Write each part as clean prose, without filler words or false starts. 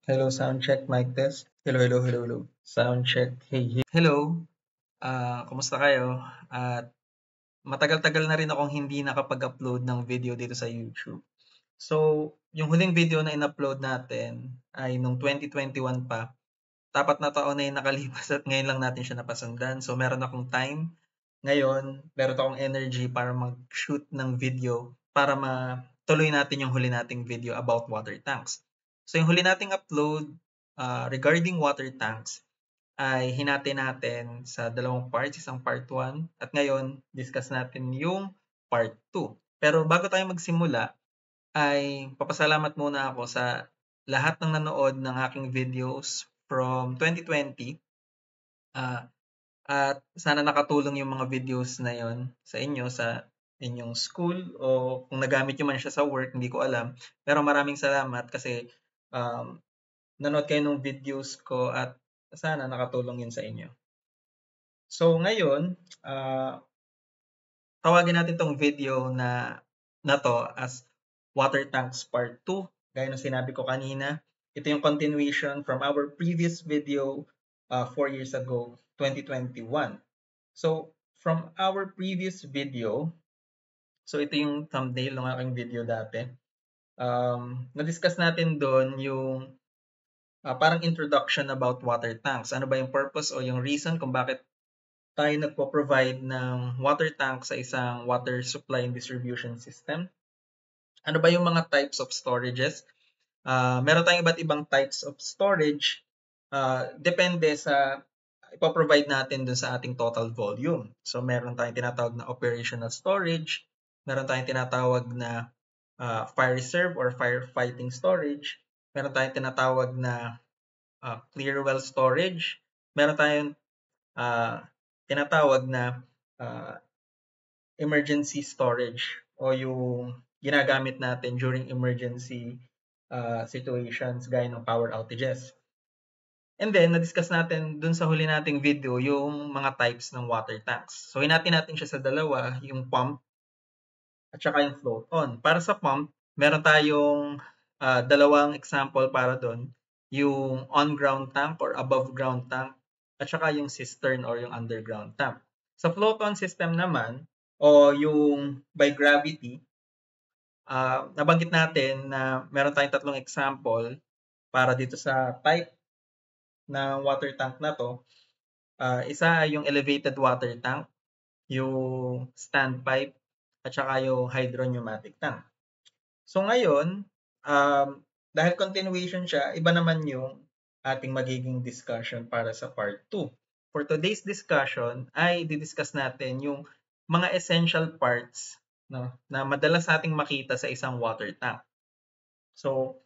Hello, sound check, mic test. Hello, hello, hello, hello. Sound check. Hey, hey. Hello. Kumusta kayo? At matagal-tagal na rin akong hindi nakapag-upload ng video dito sa YouTube. So, yung huling video na in-upload natin ay nung 2021 pa. Tapat na taon na yung nakalipas at ngayon lang natin siya napasundan. So, meron akong time. Ngayon, meron akong energy para mag-shoot ng video para matuloy natin yung huli nating video about water tanks. So, yung huli nating upload regarding water tanks ay hinati natin sa dalawang parts, isang part 1 at ngayon discuss natin yung part 2. Pero bago tayo magsimula ay papasalamat muna ako sa lahat ng nanood ng aking videos from 2020 at sana nakatulong yung mga videos na yon sa inyo sa inyong school o kung nagamit nyo man siya sa work, hindi ko alam. Pero maraming salamat kasi um, nanood kayo ng videos ko at sana nakatulong yun sa inyo. So ngayon, tawagin natin tong video na to as Water Tanks Part 2. Gaya ng sinabi ko kanina, ito yung continuation from our previous video 4 years ago, 2021. So from our previous video, so ito yung thumbnail ng aking video dati. Na-discuss natin doon yung parang introduction about water tanks. Ano ba yung purpose o yung reason kung bakit tayo nagpo-provide ng water tank sa isang water supply and distribution system. Ano ba yung mga types of storages? Meron tayong iba't ibang types of storage. Depende sa ipoprovide natin dun sa ating total volume. So meron tayong tinatawag na operational storage, meron tayong tinatawag na fire reserve or firefighting storage, meron tayong tinatawag na clear well storage, meron tayong tinatawag na uh, emergency storage o yung ginagamit natin during emergency situations gaya ng power outages. And then, na-discuss natin dun sa huli nating video yung mga types ng water tanks. So, hinati natin siya sa dalawa, yung pump at saka yung float on. Para sa pump, meron tayong dalawang example para doon, yung on-ground tank or above-ground tank at saka yung cistern or yung underground tank. Sa float-on system naman, o yung by gravity, nabanggit natin na meron tayong tatlong example para dito sa type na water tank na to. Isa ay yung elevated water tank, yung standpipe, at saka yung hydropneumatic tank. So ngayon, dahil continuation siya, iba naman yung ating magiging discussion para sa part 2. For today's discussion ay didiscuss natin yung mga essential parts, no, na madalas nating makita sa isang water tank. So,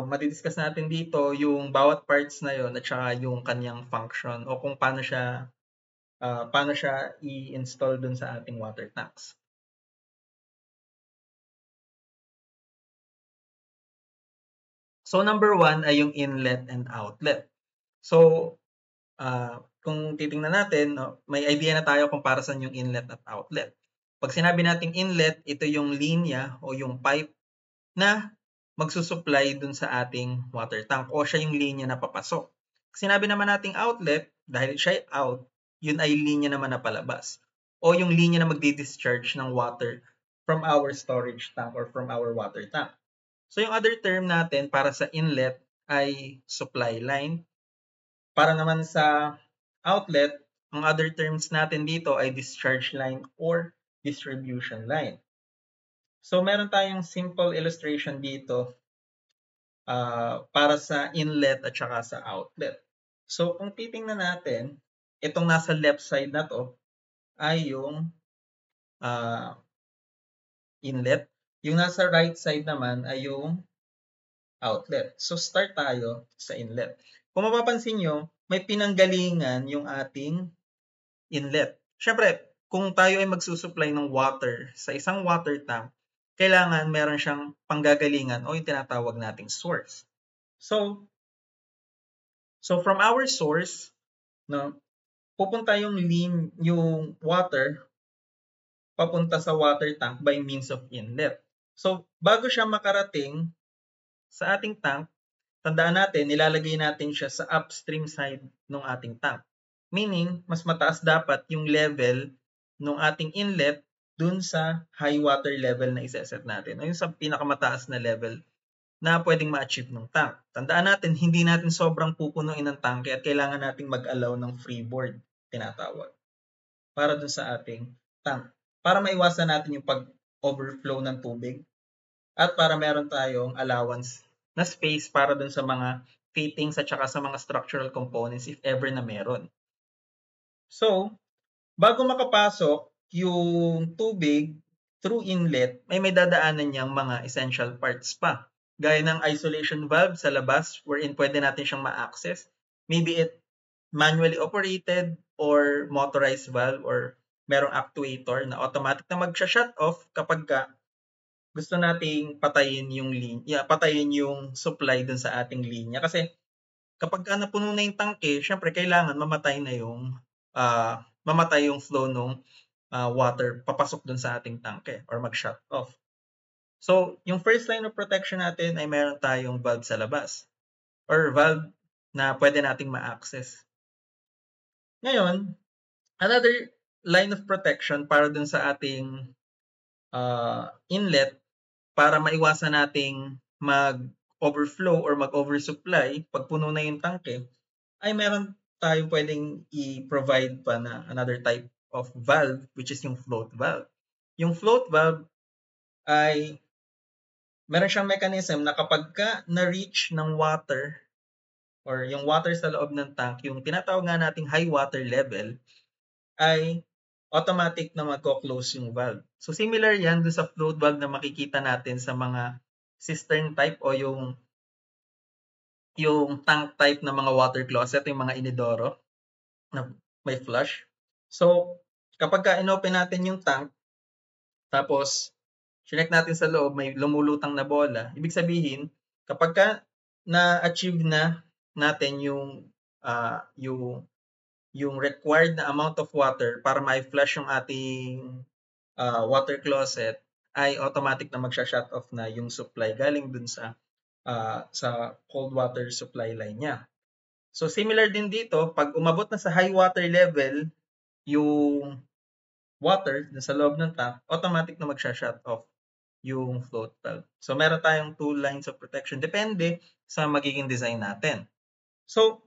madidiscuss natin dito yung bawat parts na yon at saka yung kanyang function o kung paano siya i-install dun sa ating water tanks. So number 1 ay yung inlet and outlet. So kung titingnan natin, no, may idea na tayo kung para saan yung inlet at outlet. Pag sinabi nating inlet, ito yung linya o yung pipe na magsusupply dun sa ating water tank o siya yung linya na papasok. Sinabi naman nating outlet, dahil siya out, yun ay linya naman na palabas o yung linya na magdi-discharge ng water from our storage tank or from our water tank. So yung other term natin para sa inlet ay supply line. Para naman sa outlet, ang other terms natin dito ay discharge line or distribution line. So meron tayong simple illustration dito para sa inlet at saka sa outlet. So kung titingnan natin, itong nasa left side na to ay yung inlet. Yung nasa right side naman ay yung outlet. So start tayo sa inlet. Kung mapapansin nyo, may pinanggalingan yung ating inlet. Siyempre, kung tayo ay magsusupply ng water sa isang water tank, kailangan meron siyang panggagalingan o yung tinatawag nating source. So from our source, no, pupunta yung water papunta sa water tank by means of inlet. So bago siya makarating sa ating tank, tandaan natin, nilalagay natin siya sa upstream side ng ating tank. Meaning, mas mataas dapat yung level ng ating inlet dun sa high water level na iseset natin. Yung sa pinakamataas na level na pwedeng ma-achieve ng tank. Tandaan natin, hindi natin sobrang pupunuin ng tanke at kailangan nating mag-allow ng freeboard, tinatawag, para dun sa ating tank. Para maiwasan natin yung pag-overflow ng tubig at para meron tayong allowance na space para dun sa mga fittings at saka sa mga structural components if ever na meron. So, bago makapasok yung tubig through inlet, may dadaanan niyang mga essential parts pa. Gaya ng isolation valve sa labas wherein pwede natin siyang ma-access. Maybe it manually operated or motorized valve or merong actuator na automatic na mag-shut off kapag gusto nating patayin yung linya, patayin yung supply dun sa ating linya. Kasi kapag napuno na yung tangke, syempre kailangan mamatay yung flow ng water papasok dun sa ating tangke or mag-shut off. So, yung first line of protection natin ay meron tayong valve sa labas or valve na pwede nating ma-access. Ngayon, another line of protection para dun sa ating inlet para maiwasan nating mag-overflow or mag-oversupply pag puno na yung tangke, ay meron tayong pwedeng i-provide pa na another type of valve which is yung float valve. Yung float valve ay meron siyang mechanism na kapag na-reach ng water or yung water sa loob ng tank, yung tinatawag nga nating high water level, ay automatic na magko-close yung valve. So similar yan dun sa float valve na makikita natin sa mga cistern type o yung tank type na mga water closet, yung mga inidoro na may flush. So kapag inopen natin yung tank, tapos chinek natin sa loob, may lumulutang na bola, ibig sabihin, kapag na-achieve na natin yung required na amount of water para ma-flush yung ating water closet, ay automatic na magsha-shut off na yung supply galing dun sa cold water supply line niya. So similar din dito, pag umabot na sa high water level, yung water sa loob ng tank, automatic na magsha-shut off yung float valve. So meron tayong two lines of protection. Depende sa magiging design natin. So,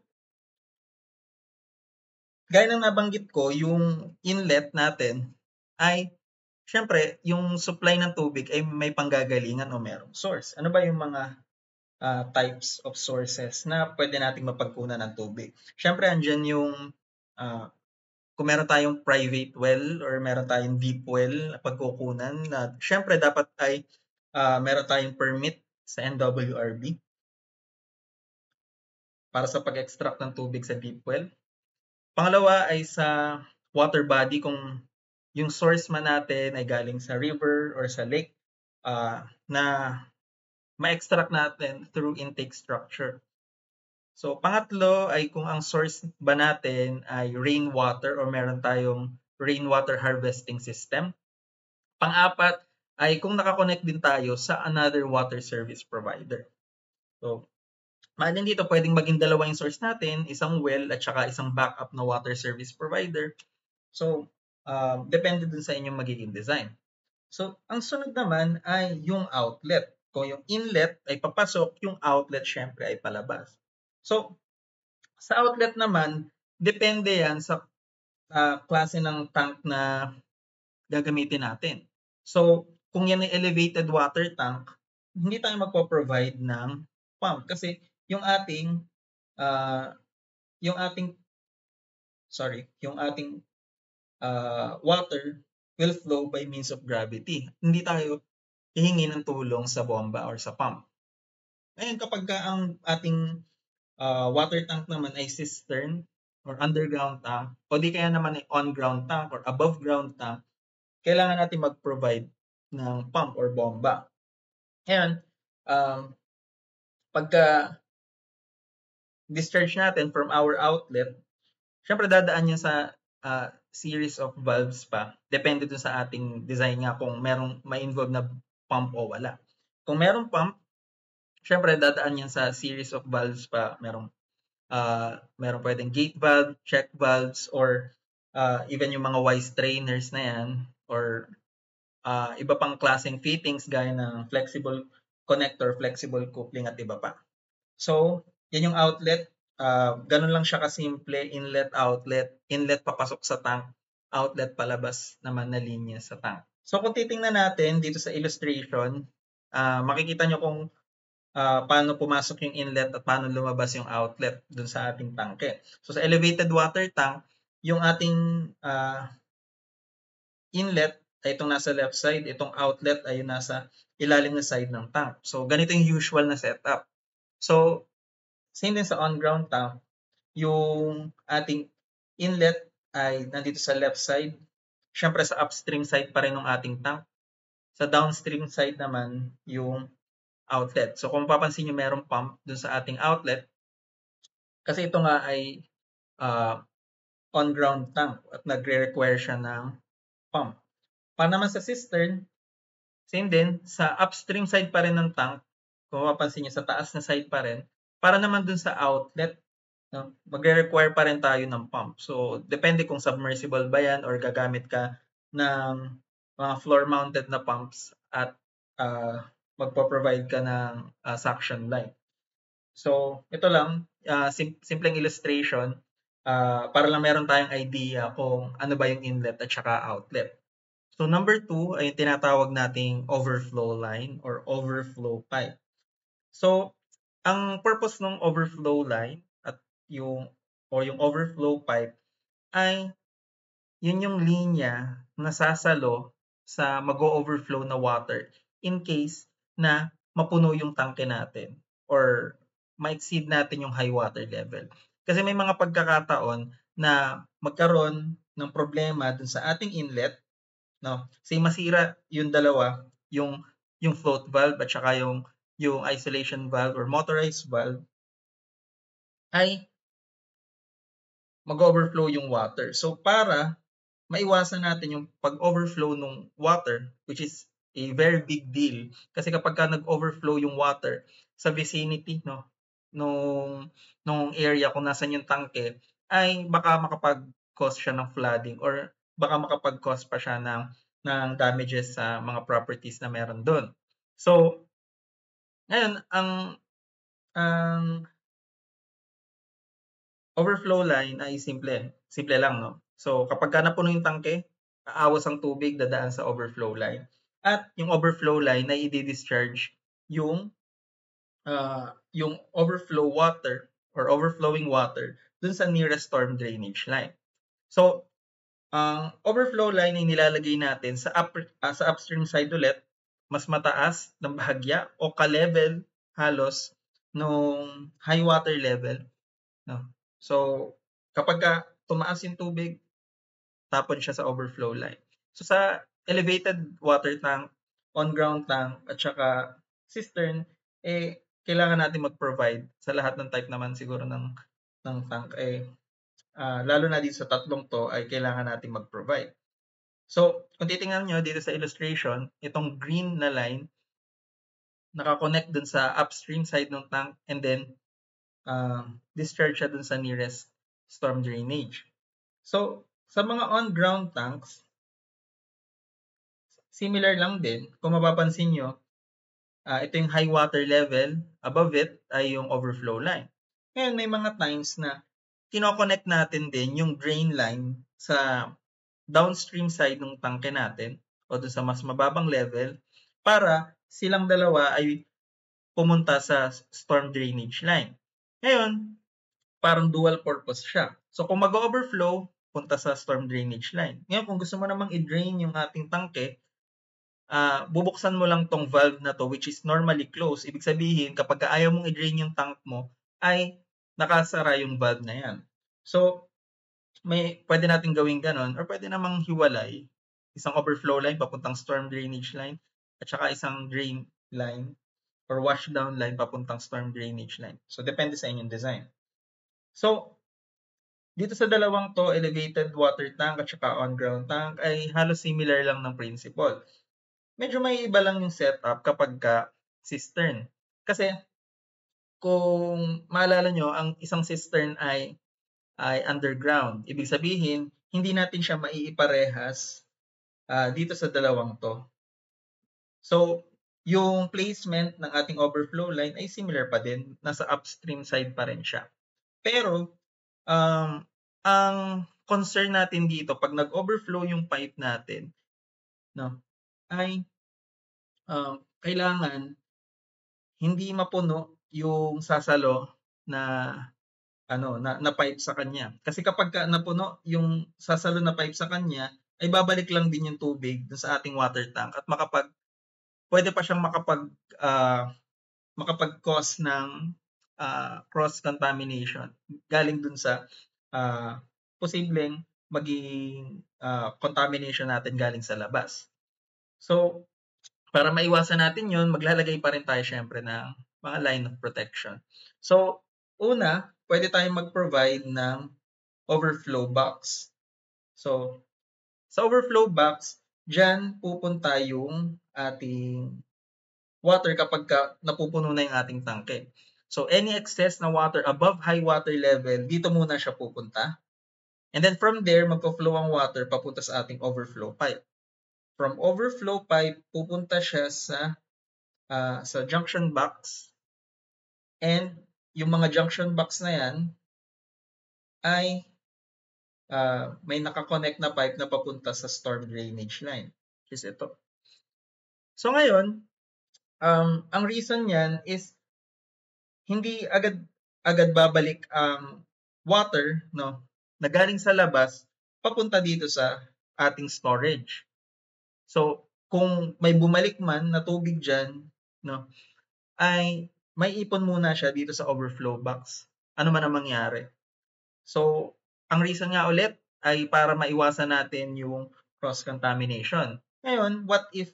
gaya ng nabanggit ko, yung inlet natin ay, syempre, yung supply ng tubig ay may panggagalingan o merong source. Ano ba yung mga types of sources na pwede nating mapagkunan ng tubig? Syempre, andyan yung kung meron tayong private well or meron tayong deep well na pagkukunan na syempre dapat ay meron tayong permit sa NWRB para sa pag-extract ng tubig sa deep well. Pangalawa ay sa water body, kung yung source man natin ay galing sa river or sa lake na ma-extract natin through intake structure. So, pangatlo ay kung ang source ba natin ay rainwater or meron tayong rainwater harvesting system. Pang-apat ay kung nakakonect din tayo sa another water service provider. So, din dito pwedeng maging dalawa yung source natin, isang well at saka isang backup na water service provider. So, depende dun sa inyong magiging design. So, ang sunod naman ay yung outlet. Kung yung inlet ay papasok, yung outlet syempre ay palabas. So, sa outlet naman, depende yan sa klase ng tank na gagamitin natin. So, kung yan ay elevated water tank, hindi tayo magpo-provide ng pump kasi yung ating water will flow by means of gravity. Hindi tayo hihingi ng tulong sa bomba or sa pump. Ngayon, kapag ang ating water tank naman ay cistern or underground tank, o di kaya naman ay on-ground tank or above-ground tank, kailangan natin mag-provide ng pump or bomba. Ngayon, pagka discharge natin from our outlet, syempre dadaan yan sa series of valves pa. Depende dun sa ating design nga kung merong may involve na pump o wala. Kung merong pump, Syempre, dadaan yan sa series of valves pa. Meron pwedeng gate valve, check valves, or even yung mga wise trainers na yan, or iba pang klaseng fittings gaya ng flexible connector, flexible coupling at iba pa. So, yan yung outlet. Ganun lang siya kasimple, inlet, outlet. Inlet papasok sa tank, outlet palabas naman na linya sa tank. So, kung titingnan natin dito sa illustration, makikita nyo kung paano pumasok yung inlet at paano lumabas yung outlet dun sa ating tangke. So, sa elevated water tank, yung ating inlet ay itong nasa left side, itong outlet ay yung nasa ilalim na side ng tank. So, ganito yung usual na setup. So, same din sa on-ground tank, yung ating inlet ay nandito sa left side. Siyempre sa upstream side pa rin ng ating tank. Sa downstream side naman yung outlet. So kung papansin nyo merong pump dun sa ating outlet, kasi ito nga ay on-ground tank at nagre-require siya ng pump. Para naman sa cistern, same din, sa upstream side pa rin ng tank, kung mapapansin nyo sa taas na side pa rin, para naman dun sa outlet, no, magre-require pa rin tayo ng pump. So, depende kung submersible ba yan or gagamit ka ng mga floor-mounted na pumps at magpo-provide ka ng suction line. So, ito lang, simpleng illustration para lang meron tayong idea kung ano ba yung inlet at saka outlet. So, number 2 ay yung tinatawag nating overflow line or overflow pipe. So, ang purpose ng overflow line at yung overflow pipe ay yun yung linya na sasalo sa mag-o-overflow na water in case na mapuno yung tangke natin or ma-exceed natin yung high water level. Kasi may mga pagkakataon na magkaroon ng problema dun sa ating inlet, no? Say masira yung dalawa, yung float valve at saka yung isolation valve or motorized valve, ay mag-overflow yung water. So para maiwasan natin yung pag-overflow ng water, which is a very big deal kasi kapag ka nag-overflow yung water sa vicinity, no, nung area kung nasan yung tangke, ay baka makapag-cause siya ng flooding or baka makapag-cause pa siya ng damages sa mga properties na meron doon. So, ngayon, ang overflow line ay simple. Simple lang, no? So, kapag ka napuno yung tangke, aawas ang tubig, dadaan sa overflow line. At yung overflow line ay i-discharge yung overflow water or overflowing water dun sa nearest storm drainage line. So, ang overflow line ay nilalagay natin sa upstream side ulit, mas mataas ng bahagya o ka-level halos nung high water level, no? So, kapag tumaas yung tubig, tapon siya sa overflow line. So, sa elevated water tank, on-ground tank, at saka cistern, kailangan natin mag-provide sa lahat ng type naman siguro ng tank. Lalo na dito sa tatlong to, ay kailangan natin mag-provide. So, kung titingnan nyo dito sa illustration, itong green na line, nakakonect dun sa upstream side ng tank and then discharge siya dun sa nearest storm drainage. So, sa mga on-ground tanks, similar lang din. Kung mapapansin nyo, ito yung high water level, above it ay yung overflow line. Ngayon, may mga times na kinoconnect natin din yung drain line sa downstream side ng tangke natin o doon sa mas mababang level para silang dalawa ay pumunta sa storm drainage line. Ngayon, parang dual purpose siya. So kung mag-overflow, punta sa storm drainage line. Ngayon, kung gusto mo namang i-drain yung ating tangke, bubuksan mo lang tong valve na to which is normally closed. Ibig sabihin, kapag ayaw mong i-drain yung tank mo, ay nakasara yung valve na yan. So, pwede natin gawing ganon or pwede namang hiwalay. Isang overflow line papuntang storm drainage line at saka isang drain line or washdown line papuntang storm drainage line. So, depende sa inyong design. So, dito sa dalawang to, elevated water tank at saka on-ground tank ay halos similar lang ng principle. Medyo may iba lang yung setup kapag ka cistern. Kasi kung maalala nyo, ang isang cistern ay underground. Ibig sabihin, hindi natin siya maiiparehas dito sa dalawang to. So, yung placement ng ating overflow line ay similar pa din. Nasa upstream side pa rin siya. Pero, ang concern natin dito, pag nag-overflow yung pipe natin, no, ay kailangan hindi mapuno yung sasalo na na pipe sa kanya. Kasi kapag napuno yung sasalo na pipe sa kanya, ay babalik lang din yung tubig dun sa ating water tank at pwede pa siyang makapag-cause ng cross-contamination galing dun sa posibleng maging contamination natin galing sa labas. So, para maiwasan natin yun, maglalagay pa rin tayo syempre ng mga line of protection. So, una, pwede tayong mag-provide ng overflow box. So, sa overflow box, dyan pupunta yung ating water kapag napupuno na yung ating tangke. So, any excess na water above high water level, dito muna siya pupunta. And then from there, magpo-flow ang water papunta sa ating overflow pipe. From overflow pipe, pupunta siya sa junction box. And yung mga junction box na yan ay may nakakonect na pipe na papunta sa storm drainage line, which is ito. So ngayon, ang reason niyan is hindi agad babalik ang water no na galing sa labas papunta dito sa ating storage. So kung may bumalik man na tubig diyan no ay may ipon muna siya dito sa overflow box. Ano man ang mangyari. So ang reason nga ulit ay para maiwasan natin yung cross-contamination. Ngayon, what if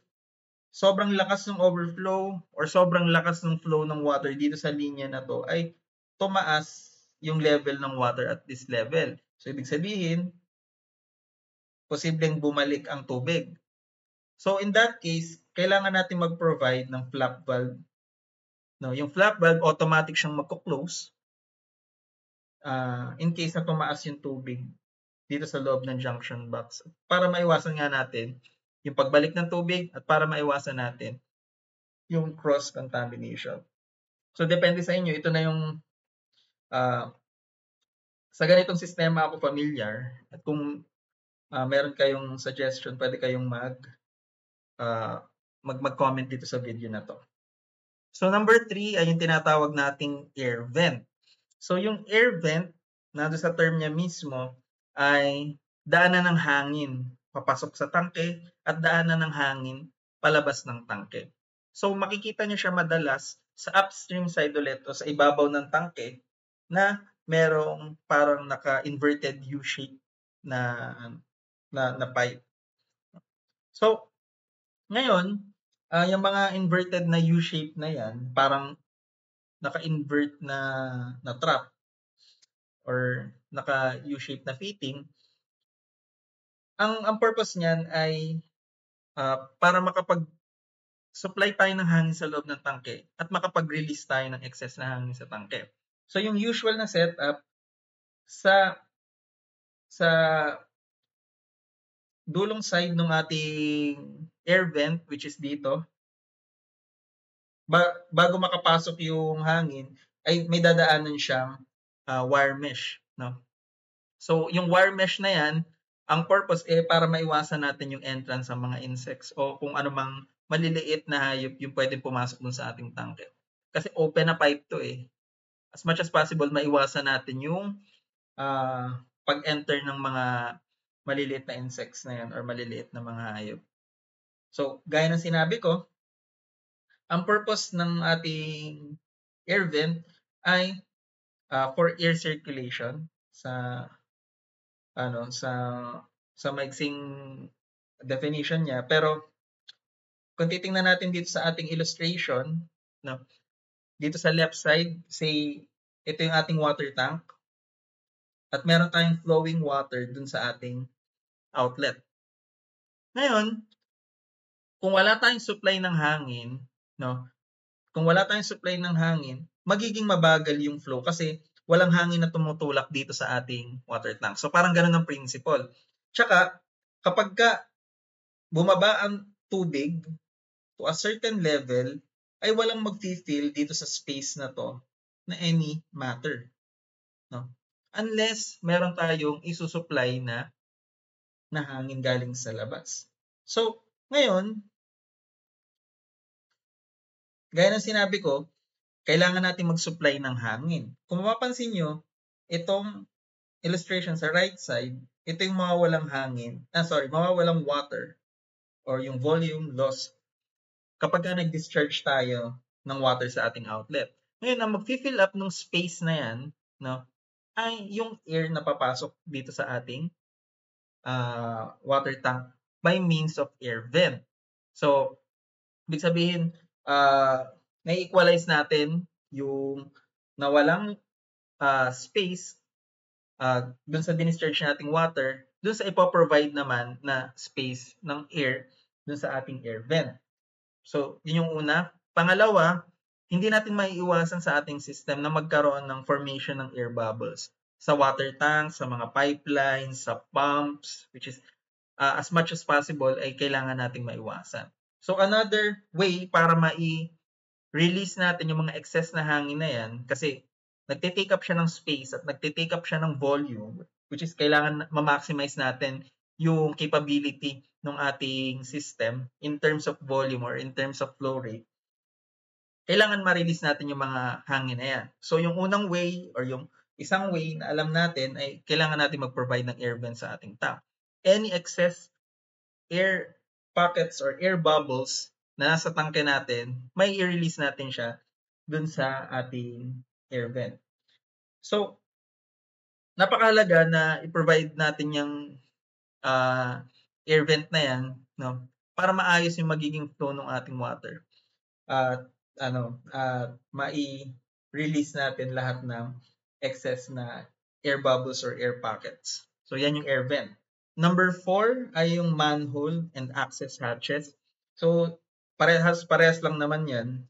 sobrang lakas ng overflow or sobrang lakas ng flow ng water dito sa linya na to ay tumaas yung level ng water at this level. So, ibig sabihin, posibleng bumalik ang tubig. So, in that case, kailangan natin mag-provide ng flap valve. No, yung flap valve, automatic siyang magko-close in case na tumaas yung tubig dito sa loob ng junction box para maiwasan nga natin yung pagbalik ng tubig at para maiwasan natin yung cross-contamination. So, depende sa inyo. Ito na yung sa ganitong sistema ako familiar. At kung meron kayong suggestion, pwede kayong mag-comment dito sa video na to. So, number 3 ay yung tinatawag nating air vent. So, yung air vent, nandun sa term niya mismo, ay daanan ng hangin papasok sa tangke at daanan ng hangin palabas ng tangke. So, makikita niyo siya madalas sa upstream side ulit o sa ibabaw ng tangke na merong parang naka-inverted U-shape na pipe. So, ngayon, yung mga inverted na U-shape na yan, parang naka-invert na trap or naka-U-shape na fitting, ang purpose niyan ay para makapag-supply tayo ng hangin sa loob ng tangke at makapag-release tayo ng excess na hangin sa tangke. So yung usual na setup sa dulong side ng ating air vent, which is dito, bago makapasok yung hangin, ay may dadaanan siyang wire mesh, no? So yung wire mesh na yan, ang purpose para maiwasan natin yung entrance ng mga insects o kung ano mang maliliit na hayop yung pwedeng pumasok dun sa ating tangke. Kasi open na pipe to eh. As much as possible, maiwasan natin yung pag-enter ng mga maliliit na insects na yan or maliliit na mga hayop. So, gaya ng sinabi ko, ang purpose ng ating air vent ay for air circulation sa maiksing definition niya. Pero kung titingnan natin dito sa ating illustration, no, dito sa left side, say ito yung ating water tank at meron tayong flowing water dun sa ating outlet. Ngayon, kung wala tayong supply ng hangin, no, kung wala tayong supply ng hangin, magiging mabagal yung flow kasi walang hangin na tumutulak dito sa ating water tank. So parang ganun ang principle. Tsaka kapag bumaba ang tubig to a certain level, ay walang mag-fill dito sa space na to na any matter. No? Unless meron tayong isusupply na hangin galing sa labas. So, ngayon, gaya ng sinabi ko, kailangan natin mag-supply ng hangin. Kung mapapansin nyo, itong illustration sa right side, ito yung mawawalang mawawalang water or yung volume loss kapag nag-discharge tayo ng water sa ating outlet. Ngayon, ang mag-fill up ng space na yan, no, ay yung air na papasok dito sa ating water tank by means of air vent. So, ibig sabihin, na-equalize natin yung nawalang space dun sa dinischarge nating water, dun sa ipoprovide naman na space ng air dun sa ating air vent. So, yun yung una. Pangalawa, hindi natin maiiwasan sa ating system na magkaroon ng formation ng air bubbles sa water tank, sa mga pipelines, sa pumps, which is as much as possible ay kailangan nating maiwasan. So, another way para release natin yung mga excess na hangin na yan kasi nagtitake up siya ng space at nagtitake up siya ng volume, which is kailangan ma-maximize natin yung capability ng ating system in terms of volume or in terms of flow rate. Kailangan ma-release natin yung mga hangin na yan. So yung unang way or yung isang way na alam natin ay kailangan natin mag-provide ng air vent sa ating tank. Any excess air pockets or air bubbles na nasa tangke natin, may i-release natin siya dun sa ating air vent. So, napakahalaga na i-provide natin yung air vent na yan, no, para maayos yung magiging flow ng ating water. At mai-release natin lahat ng excess na air bubbles or air pockets. So, yan yung air vent. Number 4 ay yung manhole and access hatches. So, parehas lang naman yan.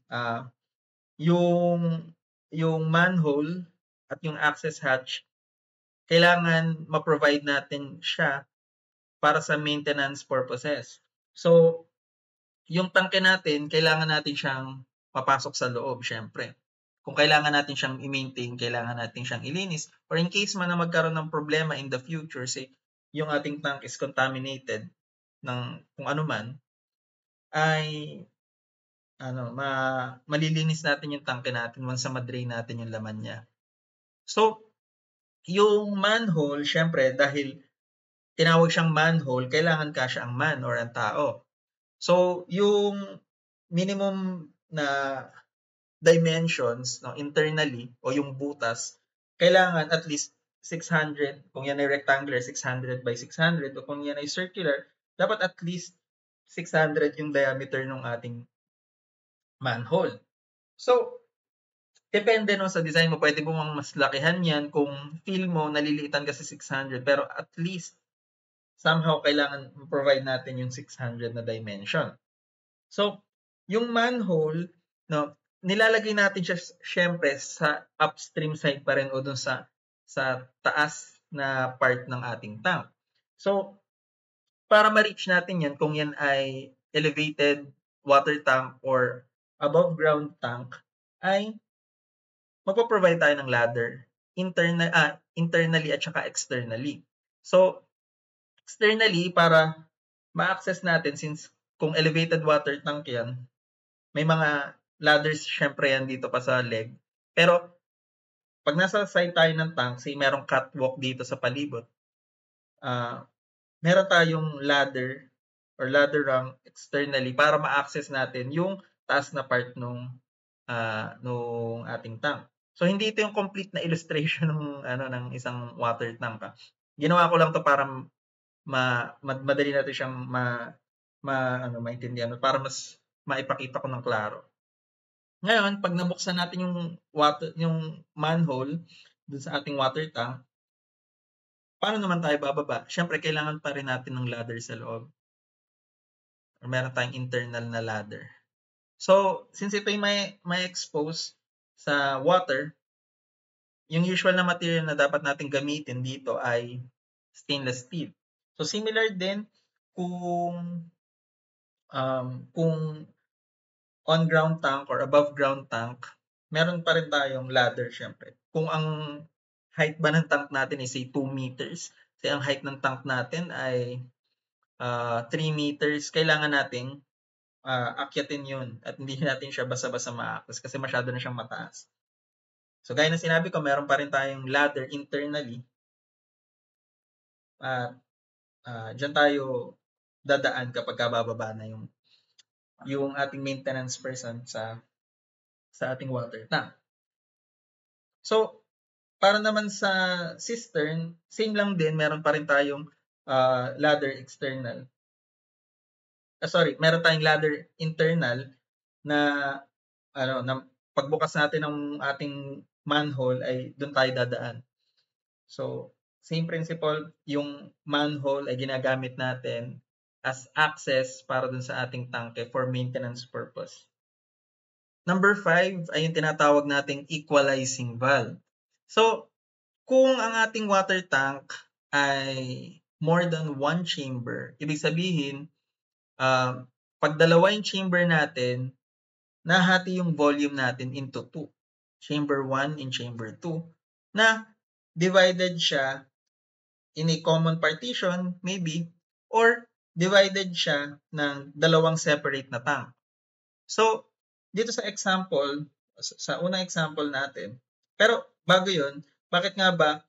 Yung manhole at yung access hatch, kailangan ma-provide natin siya para sa maintenance purposes. So, yung tangke natin, kailangan natin siyang papasok sa loob, syempre. Kung kailangan natin siyang i-maintain, kailangan natin siyang ilinis. Or in case man na magkaroon ng problema in the future, say, yung ating tank is contaminated ng kung ano man, ay malilinis natin yung tangke natin once sa ma-drain natin yung laman niya. So, yung manhole, syempre, dahil tinawag siyang manhole, kailangan kasya ang man or ang tao. So, yung minimum na dimensions internally o yung butas, kailangan at least 600. Kung yan ay rectangular, 600 by 600. O kung yan ay circular, dapat at least 600 yung diameter ng ating manhole. So, depende sa design mo. Pwede mo mas lakihan yan kung feel mo naliliitan ka sa 600. Pero at least, somehow kailangan provide natin yung 600 na dimension. So, yung manhole, nilalagay natin siya syempre sa upstream side pa rin o dun sa taas na part ng ating tank. So, para ma-reach natin yan, kung yan ay elevated water tank or above ground tank, ay magpo-provide tayo ng ladder internally at saka externally. So, externally, para ma-access natin, since kung elevated water tank yan, may mga ladders syempre yan dito pa sa leg. Pero, pag nasa side tayo ng tank, say merong catwalk dito sa palibot, meron tayong ladder or ladder rung externally para ma-access natin yung taas na part nung ating tank. So, hindi ito yung complete na illustration ng isang water tank. Ginawa ko lang to para madali natin siyang maintindihan para mas maipakita ko ng klaro. Ngayon, pag nabuksan natin yung manhole dun sa ating water tank, paano naman tayo bababa? Siyempre, kailangan pa rin natin ng ladder sa loob. Or meron tayong internal na ladder. So, since ito may expose, sa water, yung usual na material na dapat natin gamitin dito ay stainless steel. So similar din kung on ground tank or above ground tank, meron pa rin tayong ladder syempre. Kung ang height ba ng tank natin is say 2 meters, say ang height ng tank natin ay 3 meters, kailangan nating akyatin yun at hindi natin siya basta-basta ma-access kasi masyado na siyang mataas. So gaya ng sinabi ko, meron pa rin tayong ladder internally at dyan tayo dadaan kapag bababa na yung ating maintenance person sa ating water tank. So, para naman sa cistern, same lang din, meron pa rin tayong ladder external. Meron tayong ladder internal na pagbukas natin ng ating manhole ay doon tayo dadaan. So, same principle, yung manhole ay ginagamit natin as access para dun sa ating tanke for maintenance purpose. Number 5 ay yung tinatawag nating equalizing valve. So, kung ang ating water tank ay more than one chamber, ibig sabihin, pag dalawa yung chamber natin, nahati yung volume natin into 2. Chamber 1 and chamber 2 na divided siya in a common partition, maybe, or divided siya ng dalawang separate na tank. So, dito sa example, sa unang example natin, pero bago yun, bakit nga ba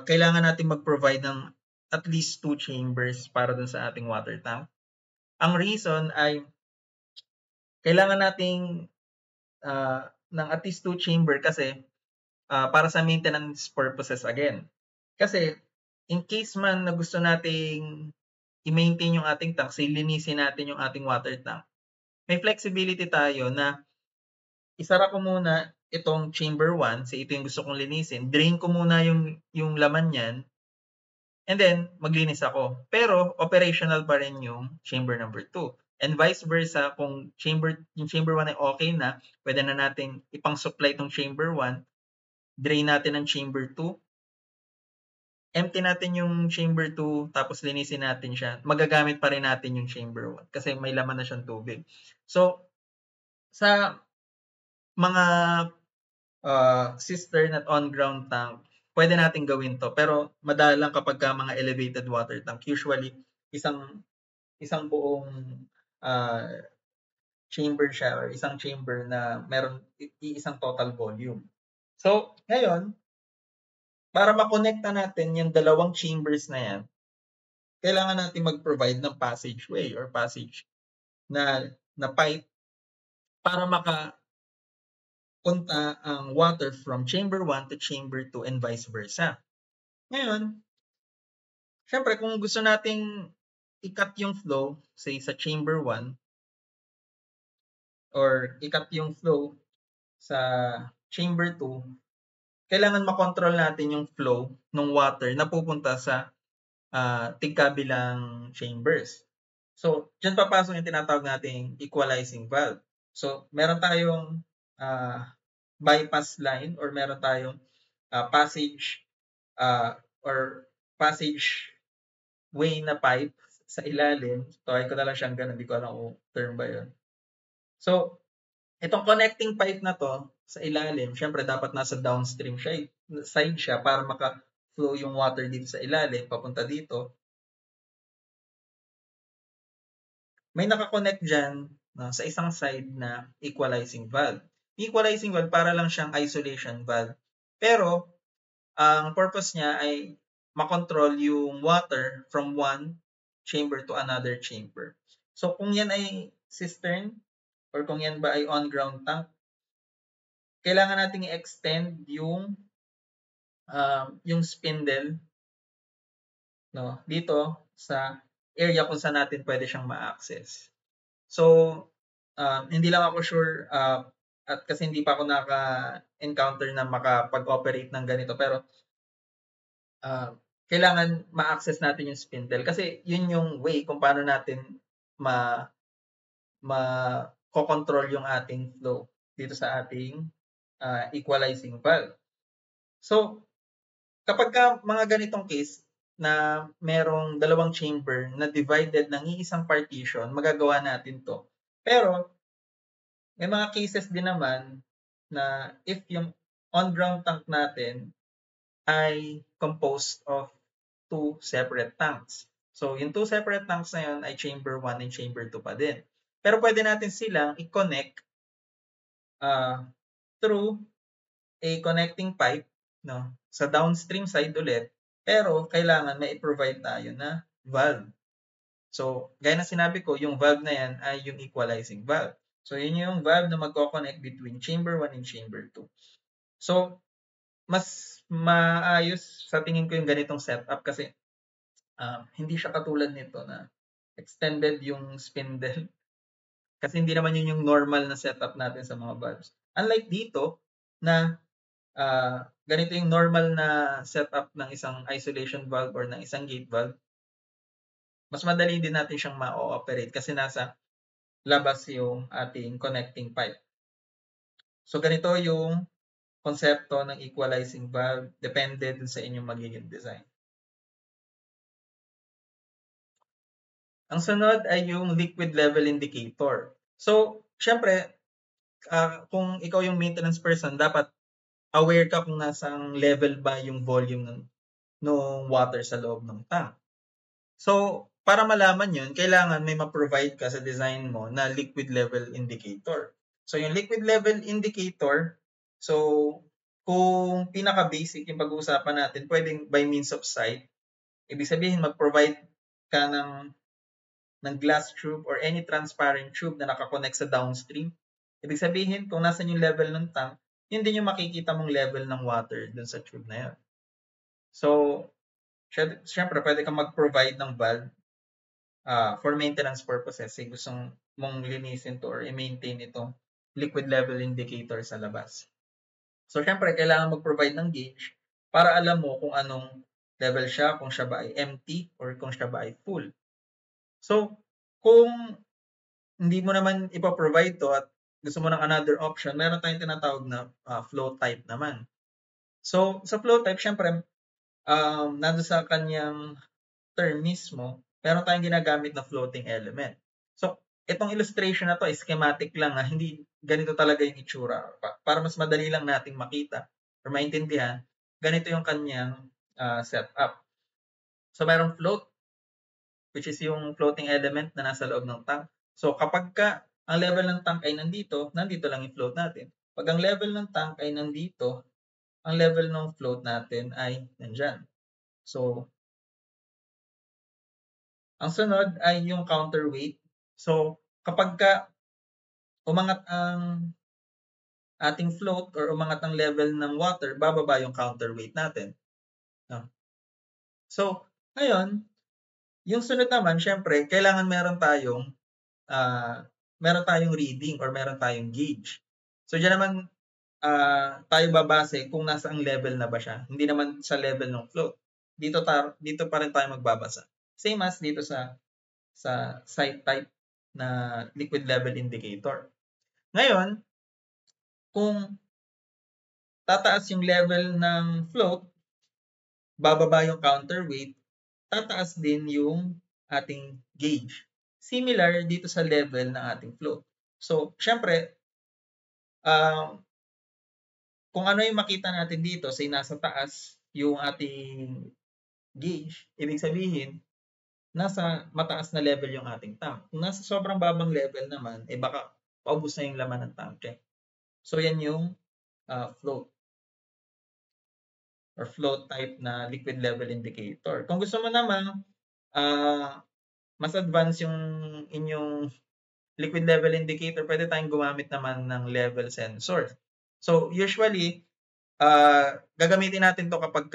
kailangan natin mag-provide ng at least 2 chambers para dun sa ating water tank? Ang reason ay kailangan nating ng at least 2 chamber kasi para sa maintenance purposes again. Kasi in case man na gusto nating i-maintain yung ating tank, linisin natin yung ating water tank, may flexibility tayo na isara ko muna itong chamber 1, ito yung gusto kong linisin, drain ko muna yung laman niyan, and then maglinis ako. Pero operational pa rin yung chamber number 2. And vice versa, kung yung chamber 1 ay okay na, pwede na nating ipang-supply itong chamber 1, drain natin ang chamber 2, empty natin yung chamber 2, tapos linisin natin siya, magagamit pa rin natin yung chamber 1 kasi may laman na siyang tubig. So, sa mga cistern at on-ground tank, pwede natin gawin to. Pero madalang kapag mga elevated water tank, usually isang buong chamber siya or isang chamber na meron isang total volume. So, ngayon, para makonekta natin yung dalawang chambers na yan, kailangan natin mag-provide ng passageway or passage na pipe para makapunta ang water from chamber 1 to chamber 2 and vice versa. Ngayon, syempre kung gusto nating i-cut yung flow, say sa chamber 1, or i-cut yung flow sa chamber 2, kailangan makontrol natin yung flow ng water na pupunta sa tigkabilang chambers. So, dyan papasok yung tinatawag nating equalizing valve. So, meron tayong bypass line or meron tayong passage or passage way na pipe sa ilalim. Try ko na lang siyang ganun, hindi ko alam kung term ba yun. So, itong connecting pipe na to sa ilalim, syempre dapat nasa downstream side siya para maka-flow yung water dito sa ilalim, papunta dito. May nakakonect dyan sa isang side na equalizing valve. Equalizing valve para lang siyang isolation valve. Pero, ang purpose niya ay makontrol yung water from one chamber to another chamber. So, kung yan ay cistern or kung yan ba ay on-ground tank, kailangan nating i-extend yung spindle dito sa area kung saan natin pwede siyang ma-access. So, hindi lang ako sure at kasi hindi pa ako naka-encounter na makapag-operate ng ganito pero kailangan ma-access natin yung spindle kasi yun yung way kung paano natin ma-control yung ating flow dito sa ating equalizing valve. So, kapag mga ganitong case na merong dalawang chamber na divided ng iisang partition, magagawa natin to. Pero, may mga cases din naman na if yung on-ground tank natin ay composed of two separate tanks. So, yung two separate tanks na yun ay chamber 1 and chamber 2 pa din. Pero pwede natin silang i-connect through a connecting pipe, no, sa downstream side ulit, pero kailangan may i-provide tayo na valve. So, gaya na sinabi ko, yung valve na yan ay yung equalizing valve. So, yun yung valve na magko-connect between chamber 1 and chamber 2. So, mas maayos sa tingin ko yung ganitong setup kasi hindi siya katulad nito na extended yung spindle. Kasi hindi naman yun yung normal na setup natin sa mga valves. Unlike dito na ganito yung normal na setup ng isang isolation valve or ng isang gate valve, mas madali din natin siyang ma-operate kasi nasa labas yung ating connecting pipe. So, ganito yung konsepto ng equalizing valve, depende dun sa inyong magiging design. Ang sunod ay yung liquid level indicator. So, syempre, kung ikaw yung maintenance person, dapat aware ka kung nasang level ba yung volume ng water sa loob ng tank. So, para malaman yun, kailangan may ma-provide ka sa design mo na liquid level indicator. So, yung liquid level indicator, so, kung pinaka-basic yung pag-uusapan natin, pwedeng by means of sight. Ibig sabihin, mag-provide ka ng glass tube or any transparent tube na nakakonect sa downstream. Ibig sabihin, kung nasan yung level ng tank, yun din yung makikita mong level ng water dun sa tube na yun. So, syempre, pwede kang mag-provide ng valve for maintenance purposes. Kasi gustong mong linisin to or i-maintain itong liquid level indicator sa labas. So, syempre, kailangan mag-provide ng gauge para alam mo kung anong level siya, kung siya ba ay empty or kung siya ba ay full. So, kung hindi mo naman ipoprovide to at gusto mo ng another option, meron tayong tinatawag na flow type naman. So, sa flow type, syempre, nandun sa kanyang term mismo, meron tayong ginagamit na floating element. So, itong illustration na to, schematic lang, hindi ganito talaga yung itsura. Para mas madali lang nating makita or maintindihan, ganito yung kanyang setup. So, merong float, which is yung floating element na nasa loob ng tank. So, kapag ang level ng tank ay nandito lang yung float natin. Pag ang level ng tank ay nandito, ang level ng float natin ay nandyan. So, ang sunod ay yung counterweight. So, kapag umangat ang ating float or umangat ang level ng water, bababa yung counterweight natin. No? So, ngayon, yung sunod naman, syempre, kailangan meron tayong reading or meron tayong gauge. So, dyan naman tayo babase kung nasa ang level na ba siya. Hindi naman sa level ng float. Dito pa rin tayo magbabasa. Same as dito sa site type na liquid level indicator. Ngayon, kung tataas yung level ng float, bababa yung counterweight, tataas din yung ating gauge. Similar dito sa level ng ating float. So, syempre, kung ano yung makita natin dito, say nasa taas yung ating gauge, ibig sabihin, nasa mataas na level yung ating tank. Kung nasa sobrang babang level naman, baka paubos na yung laman ng tanke. So, yan yung float or float type na liquid level indicator. Kung gusto mo naman, mas advanced yung inyong liquid level indicator, pwede tayong gumamit naman ng level sensor. So, usually, gagamitin natin to kapag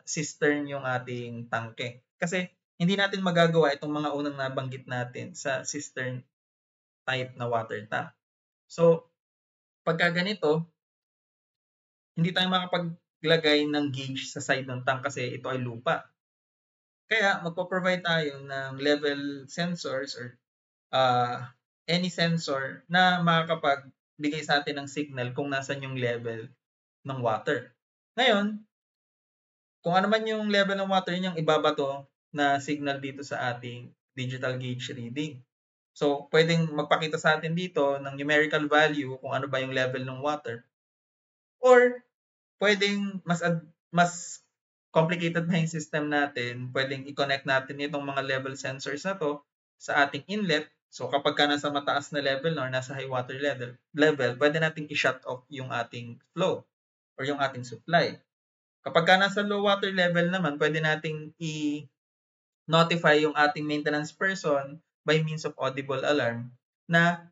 cistern yung ating tangke. Kasi, hindi natin magagawa itong mga unang nabanggit natin sa cistern type na water tank. So, pagka ganito, hindi tayo makapaglagay ng gauge sa side ng tank kasi ito ay lupa. Kaya, magpo-provide tayo ng level sensors or any sensor na makakapag magbigay sa atin ng signal kung nasan yung level ng water. Ngayon, kung ano man yung level ng water, yun yung ibabato na signal dito sa ating digital gauge reading. So, pwedeng magpakita sa atin dito ng numerical value kung ano ba yung level ng water. Or, pwedeng mas complicated na yung system natin, pwedeng i-connect natin itong mga level sensors na to sa ating inlet. So, kapag ka nasa mataas na level or nasa high water level, pwede nating i-shut off yung ating flow or yung ating supply. Kapag ka nasa low water level naman, pwede nating i-notify yung ating maintenance person by means of audible alarm na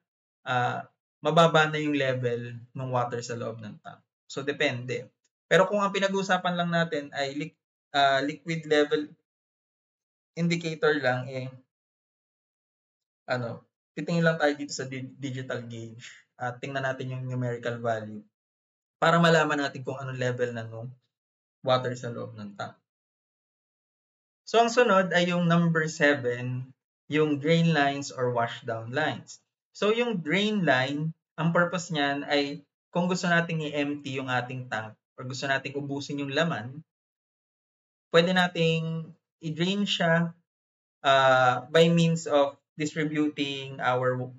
mababa na yung level ng water sa loob ng tank. So, depende. Pero kung ang pinag-uusapan lang natin ay liquid level indicator lang, titingin lang tayo dito sa digital gauge at tingnan natin yung numerical value para malaman natin kung anong level na nung water sa loob ng tank. So, ang sunod ay yung number 7, yung drain lines or washdown lines. So, yung drain line, ang purpose niyan ay kung gusto nating i-empty yung ating tank or gusto nating ubusin yung laman, pwede nating i-drain siya by means of distributing our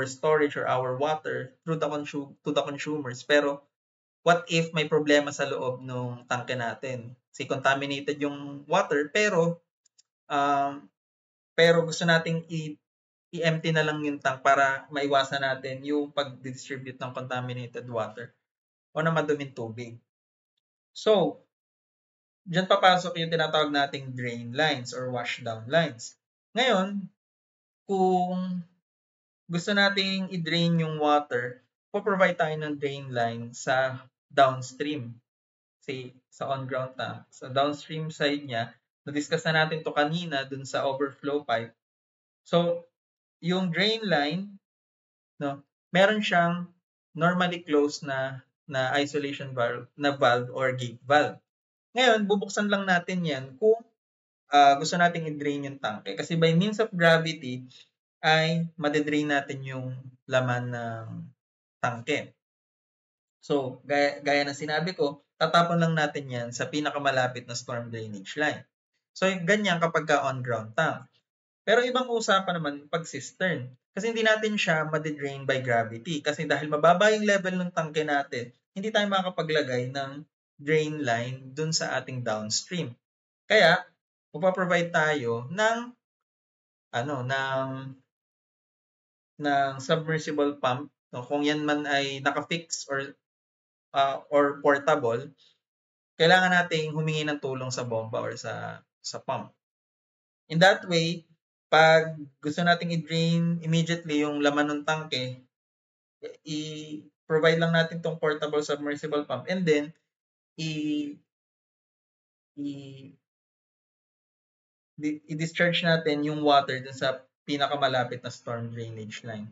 storage or our water through to the consumers. Pero what if may problema sa loob ng tangke natin? Kasi contaminated yung water pero gusto nating i-empty na lang yung tank para maiwasan natin yung pag-distribute ng contaminated water o na maduming tubig. So, diyan papasok yung tinatawag nating drain lines or washdown lines. Ngayon, kung gusto nating i-drain yung water, po-provide tayo ng drain line sa downstream. Say, sa on-ground tank. Sa downstream side niya, na-discuss na natin to kanina dun sa overflow pipe. So, yung drain line, meron siyang normally closed na isolation valve or gate valve. Ngayon, bubuksan lang natin yan kung gusto nating i-drain yung tanke. Kasi by means of gravity, ay madedrain natin yung laman ng tanke. So, gaya ng sinabi ko, tatapon lang natin yan sa pinakamalapit na storm drainage line. So, ganyan kapag ka on-ground tank. Pero ibang usapan naman pag cistern. Kasi hindi natin siya madedrain by gravity. Kasi dahil mababa yung level ng tangke natin, hindi tayo makapaglagay ng drain line dun sa ating downstream. Kaya, magpa-provide tayo ng submersible pump. No? Kung yan man ay naka-fix or portable, kailangan nating humingi ng tulong sa bomba or sa pump. In that way, pag gusto nating i-drain immediately yung laman ng tangke, i-provide lang natin tong portable submersible pump and then i-discharge natin yung water dun sa pinakamalapit na storm drainage line.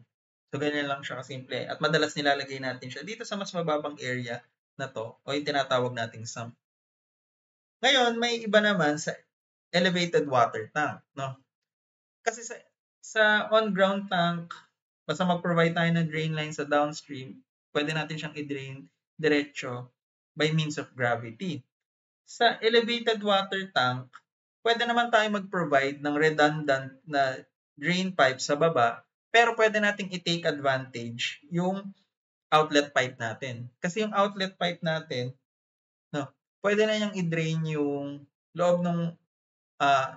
So, ganyan lang siya kasimple. At madalas nilalagay natin siya dito sa mas mababang area na to o yung tinatawag nating sump. Ngayon, may iba naman sa elevated water tank. No? Kasi sa on-ground tank, basta mag-provide tayo ng drain line sa downstream, pwede natin siyang i-drain diretso by means of gravity. Sa elevated water tank, pwede naman tayo mag-provide ng redundant na drain pipe sa baba, pero pwede nating i-take advantage yung outlet pipe natin. Kasi yung outlet pipe natin, pwede na niyang i-drain yung loob ng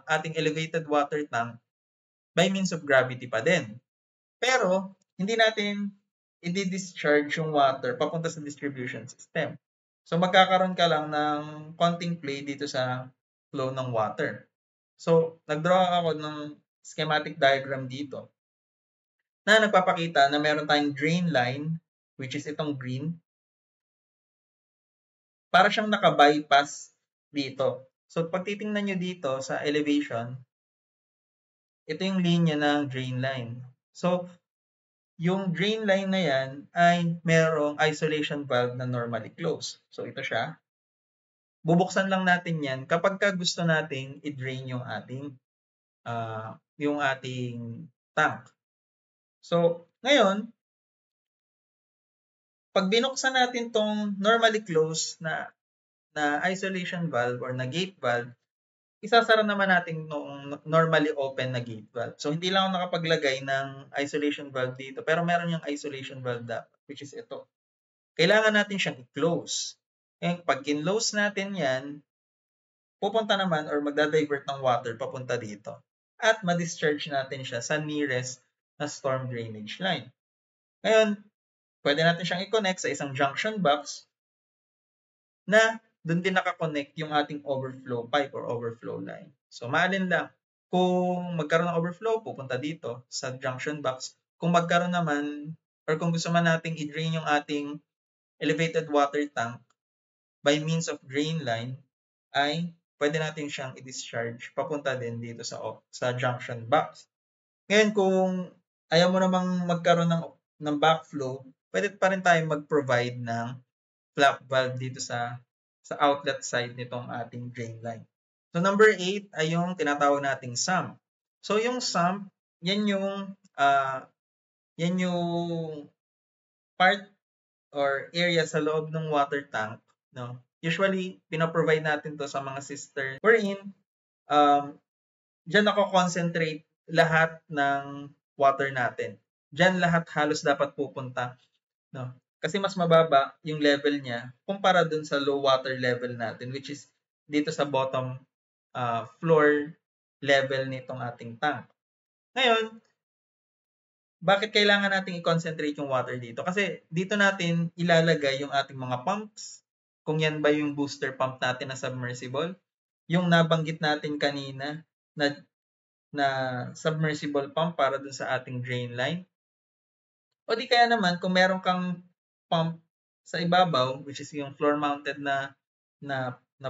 ating elevated water tank by means of gravity pa din. Pero, hindi natin i-discharge yung water papunta sa distribution system. So, magkakaroon ka lang ng konting play dito sa flow ng water. So, nag-draw ako ng schematic diagram dito na nagpapakita na meron tayong drain line, which is itong green, para siyang naka-bypass dito. So, pag titingnan nyo dito sa elevation, ito yung linya ng drain line. So, yung drain line na yan ay merong isolation valve na normally closed. So, ito siya. Bubuksan lang natin yan kapag gusto nating i-drain yung ating tank. So, ngayon, pag binuksan natin tong normally closed na isolation valve or na gate valve, isasara naman natin nung normally open na gate valve. So, hindi lang ako nakapaglagay ng isolation valve dito, pero meron yung isolation valve dapat, which is ito. Kailangan natin siyang i-close. And pag in-close natin yan, pupunta naman or magda-divert ng water papunta dito. At ma-discharge natin siya sa nearest na storm drainage line. Ngayon, pwede natin siyang i-connect sa isang junction box na doon din nakakonect yung ating overflow pipe or overflow line. So, maalin lang. Kung magkaroon ng overflow, pupunta dito sa junction box. Kung magkaroon naman, or kung gusto man nating i-drain yung ating elevated water tank by means of drain line, ay pwede natin siyang i-discharge papunta din dito sa junction box. Ngayon, kung ayaw mo namang magkaroon ng backflow, pwede pa rin tayo mag-provide ng flap valve dito sa outlet side nitong ating drain line. So, number 8 ay yung tinatawag nating sump. So, yung sump, yan yung part or area sa loob ng water tank, no? Usually, pinaprovide natin to sa mga cistern wherein dyan nako-concentrate lahat ng water natin. Dyan lahat halos dapat pupunta, no? Kasi mas mababa yung level niya kumpara dun sa low water level natin, which is dito sa bottom floor level nitong ating tank. Ngayon, bakit kailangan nating i-concentrate yung water dito? Kasi dito natin ilalagay yung ating mga pumps. Kung yan ba yung booster pump natin na submersible. Yung nabanggit natin kanina na submersible pump para dun sa ating drain line. O di kaya naman, kung meron kang pump sa ibabaw, which is yung floor-mounted na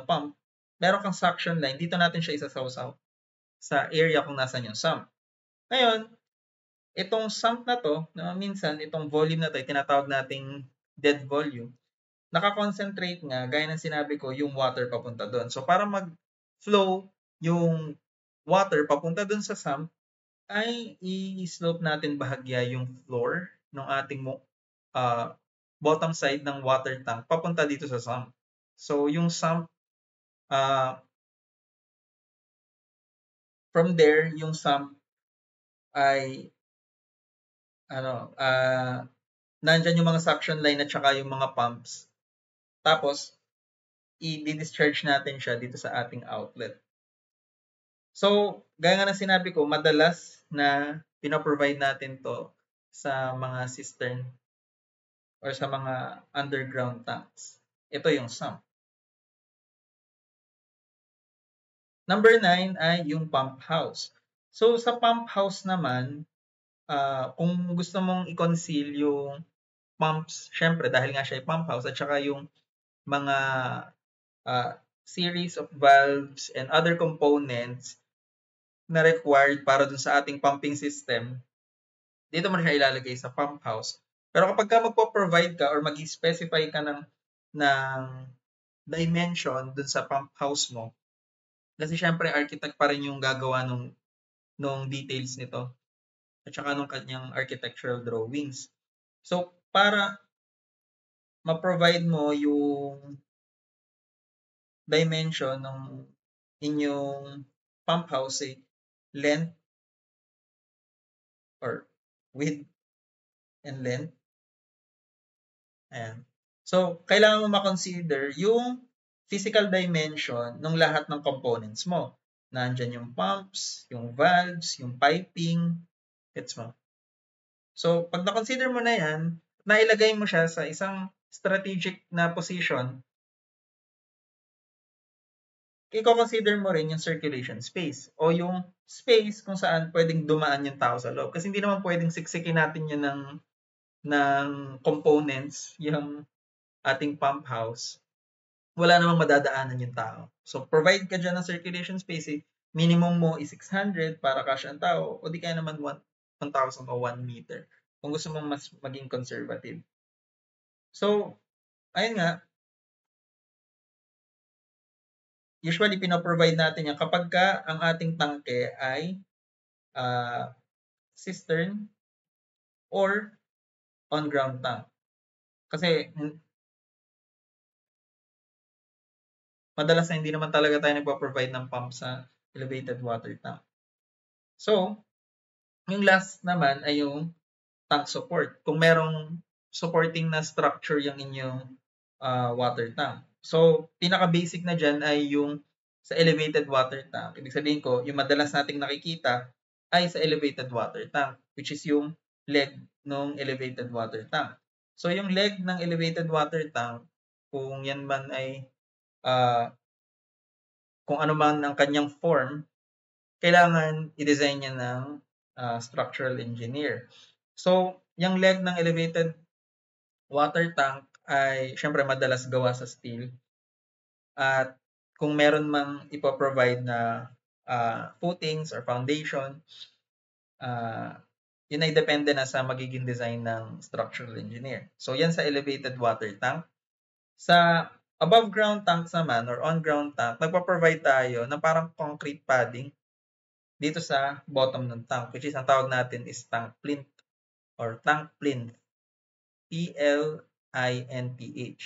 pump, meron kang suction line, dito natin siya isasawsaw sa area kung nasan yung sump. Ngayon, itong sump na to, minsan itong volume na to, tinatawag nating dead volume, nakakoncentrate nga, gaya ng sinabi ko, yung water papunta doon. So, para mag-flow yung water papunta doon sa sump, ay i-slope natin bahagya yung floor ng ating bottom side ng water tank papunta dito sa sump. So, yung sump, from there, yung sump ay nandyan yung mga suction line at saka yung mga pumps. Tapos, i-discharge natin siya dito sa ating outlet. So, gaya nga ng sinabi ko, madalas na pinaprovide natin to sa mga cistern or sa mga underground tanks. Ito yung sump. Number 9 ay yung pump house. So, sa pump house naman, kung gusto mong i-conceal yung pumps, syempre dahil nga siya ay pump house at saka yung mga series of valves and other components na required para dun sa ating pumping system, dito mo na siya ilalagay sa pump house. Pero kapag ka magpo-provide ka or mag-specify ka ng dimension dun sa pump house mo, kasi syempre architect pa rin yung gagawa nung details nito at saka nung kanyang architectural drawings. So, para ma-provide mo yung dimension ng inyong pump house, length or width and length. Ayan. So, kailangan mo ma-consider yung physical dimension ng lahat ng components mo. Nandyan yung pumps, yung valves, yung piping. Gets mo? So, pag na-consider mo na yan, nailagay mo siya sa isang strategic na position, i-consider mo rin yung circulation space o yung space kung saan pwedeng dumaan yung tao sa loob. Kasi hindi naman pwedeng siksikin natin yun ng components, yung ating pump house. Wala namang madadaanan yung tao. So, provide ka dyan ng circulation space, minimum mo is 600 para kasya ang tao, o di kaya naman 1,000 o 1 meter kung gusto mong mas maging conservative. So, ayun nga, usually pinaprovide natin yan kapag ka ang ating tangke ay cistern or on-ground tank. Kasi madalas na hindi naman talaga tayo nagpo-provide ng pump sa elevated water tank. So, yung last naman ay yung tank support. Kung merong supporting na structure yung inyong water tank. So, pinaka-basic na dyan ay yung sa elevated water tank. Ibig sabihin ko, yung madalas nating nakikita ay sa elevated water tank, which is yung leg ng elevated water tank. So, yung leg ng elevated water tank, kung yan man ay kung ano man ang kanyang form, kailangan i-design niya ng structural engineer. So, yung leg ng elevated water tank ay syempre madalas gawa sa steel. At kung meron mang ipoprovide na footings or foundation, yun ay depende na sa magiging design ng structural engineer. So, yan sa elevated water tank. Sa above ground tanks naman or on ground tank, nagpo-provide tayo ng parang concrete padding dito sa bottom ng tank, which is ang tawag natin is tank plinth or tank plinth. P-L-I-N-T-H.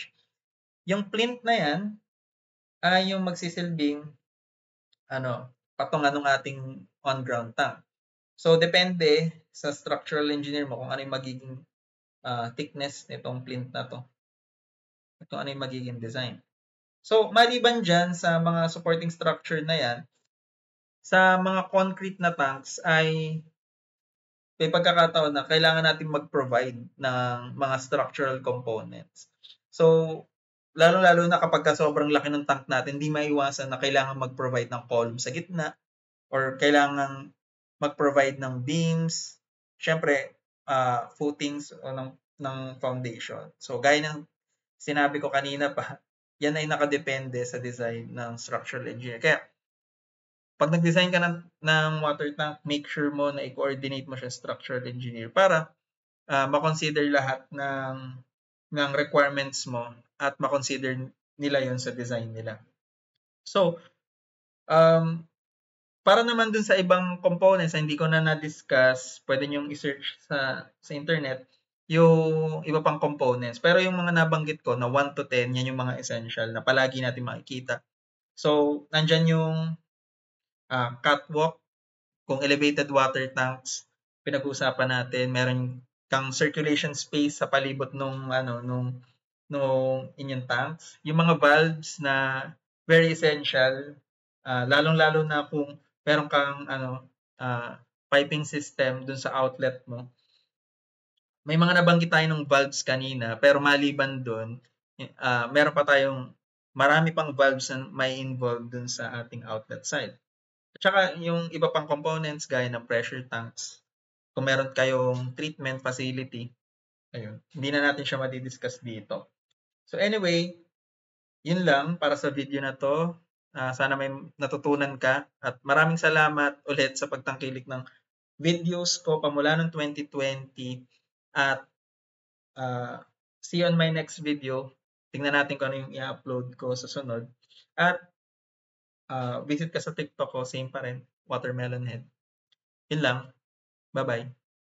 Yung plinth na yan ay yung magsisilbing patungan ng ating on-ground tank. So, depende sa structural engineer mo kung ano yung magiging thickness nitong plinth na to. Kung ano yung magiging design. So, maliban dyan sa mga supporting structure na yan, sa mga concrete na tanks ay may pagkakataon na kailangan natin mag-provide ng mga structural components. So, lalo-lalo na kapag sobrang laki ng tank natin, hindi maiwasan na kailangan mag-provide ng column sa gitna or kailangan mag-provide ng beams, syempre, footings o ng foundation. So, gaya ng sinabi ko kanina pa, yan ay nakadepende sa design ng structural engineer. Kaya, pag nag-design ka ng water tank, make sure mo na i-coordinate mo siya structural engineer para makonsider lahat ng requirements mo at makonsider nila yon sa design nila. So, para naman dun sa ibang components na hindi ko na na-discuss, pwede nyo i-search sa internet yung iba pang components. Pero yung mga nabanggit ko na 1 to 10, yan yung mga essential na palagi natin makikita. So, nandyan yung catwalk, kung elevated water tanks, pinag-uusapan natin, meron kang circulation space sa palibot nung inyong tanks. Yung mga valves na very essential, lalong-lalo na kung meron kang piping system dun sa outlet mo. May mga nabanggit tayo ng valves kanina, pero maliban dun, meron pa tayong marami pang valves na may involved dun sa ating outlet side. At saka yung iba pang components gaya ng pressure tanks, kung meron kayong treatment facility, ayun, hindi na natin siya madidiscuss dito. So anyway, yun lang para sa video na to. Sana may natutunan ka at maraming salamat ulit sa pagtangkilik ng videos ko pamula noong 2020 at see you on my next video. Tingnan natin kung ano yung i-upload ko sa sunod. At visit ka sa TikTok ko, same pa rin, Watermelon Head. Yun lang. Bye-bye.